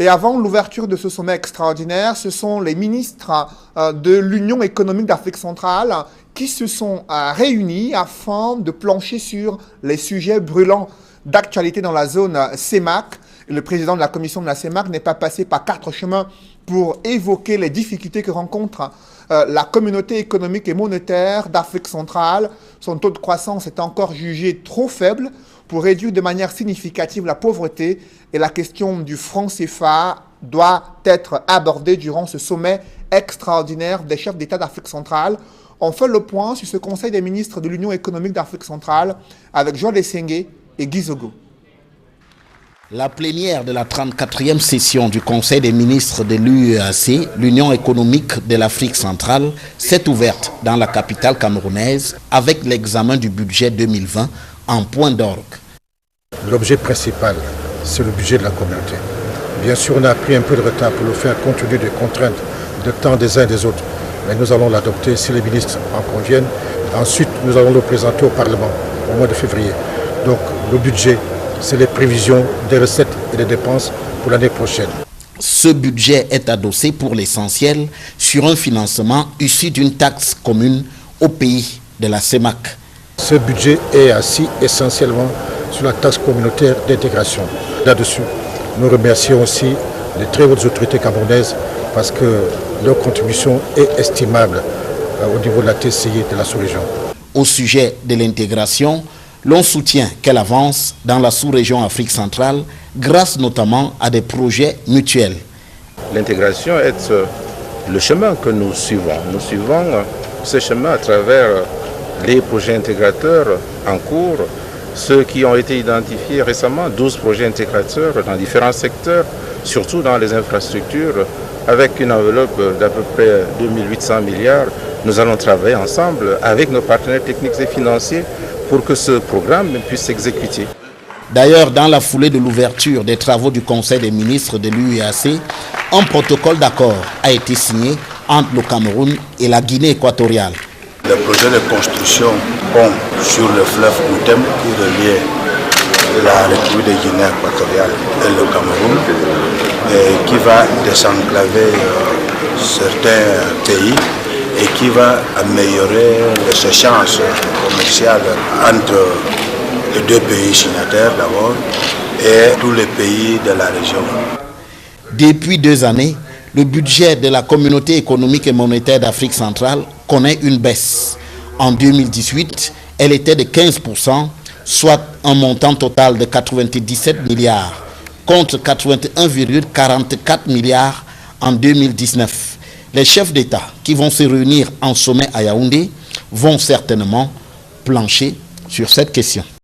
Et avant l'ouverture de ce sommet extraordinaire, ce sont les ministres de l'Union économique d'Afrique centrale qui se sont réunis afin de plancher sur les sujets brûlants d'actualité dans la zone CEMAC. Le président de la commission de la CEMAC n'est pas passé par 4 chemins pour évoquer les difficultés que rencontre la communauté économique et monétaire d'Afrique centrale. Son taux de croissance est encore jugé trop faible pour réduire de manière significative la pauvreté, et la question du franc CFA doit être abordée durant ce sommet extraordinaire des chefs d'État d'Afrique centrale. On fait le point sur ce Conseil des ministres de l'Union économique d'Afrique centrale avec Joël Essengue et Guy Zogo. La plénière de la 34e session du Conseil des ministres de l'UEAC, l'Union économique de l'Afrique centrale, s'est ouverte dans la capitale camerounaise avec l'examen du budget 2020 en point d'orgue. L'objet principal, c'est le budget de la communauté. Bien sûr, on a pris un peu de retard pour le faire compte tenu des contraintes de temps des uns et des autres. Mais nous allons l'adopter si les ministres en conviennent. Ensuite, nous allons le présenter au Parlement au mois de février. Donc, le budget, c'est les prévisions des recettes et des dépenses pour l'année prochaine. Ce budget est adossé pour l'essentiel sur un financement issu d'une taxe commune au pays de la CEMAC. Ce budget est assis essentiellement sur la taxe communautaire d'intégration. Là-dessus, nous remercions aussi les très hautes autorités camerounaises parce que leur contribution est estimable au niveau de la TCI de la sous-région. Au sujet de l'intégration, l'on soutient qu'elle avance dans la sous-région Afrique centrale grâce notamment à des projets mutuels. L'intégration est le chemin que nous suivons. Nous suivons ce chemin à travers les projets intégrateurs en cours, ceux qui ont été identifiés récemment, 12 projets intégrateurs dans différents secteurs, surtout dans les infrastructures, avec une enveloppe d'à peu près 2800 milliards. Nous allons travailler ensemble avec nos partenaires techniques et financiers pour que ce programme puisse s'exécuter. D'ailleurs, dans la foulée de l'ouverture des travaux du Conseil des ministres de l'UEAC, un protocole d'accord a été signé entre le Cameroun et la Guinée équatoriale. Le projet de construction pont sur le fleuve Outem qui relie la République de Guinée équatoriale et le Cameroun et qui va désenclaver certains pays et qui va améliorer les échanges commerciaux entre les deux pays signataires d'abord et tous les pays de la région. Depuis 2 années, le budget de la communauté économique et monétaire d'Afrique centrale connaît une baisse. En 2018, elle était de 15%, soit un montant total de 97 milliards, contre 81,44 milliards en 2019. Les chefs d'État qui vont se réunir en sommet à Yaoundé vont certainement plancher sur cette question.